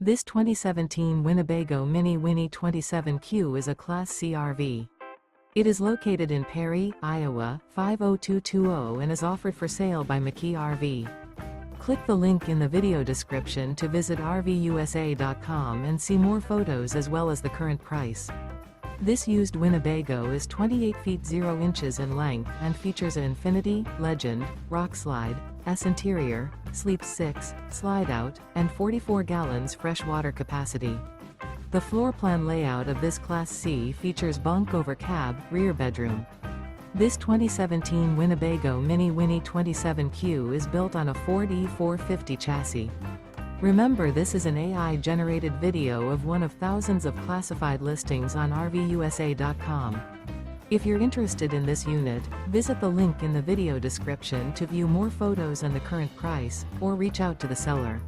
This 2017 Winnebago Minnie Winnie 27Q is a Class C RV. It is located in Perry, Iowa, 50220 and is offered for sale by McKee RV. Click the link in the video description to visit RVUSA.com and see more photos as well as the current price. This used Winnebago is 28 feet 0 inches in length and features an Infinity, Legend, Rockslide, S interior, sleeps 6, Slideout, and 44 gallons fresh water capacity. The floor plan layout of this Class C features bunk over cab, rear bedroom. This 2017 Winnebago Minnie Winnie 27Q is built on a Ford E450 chassis. Remember, this is an AI-generated video of one of thousands of classified listings on RVUSA.com. If you're interested in this unit, visit the link in the video description to view more photos and the current price, or reach out to the seller.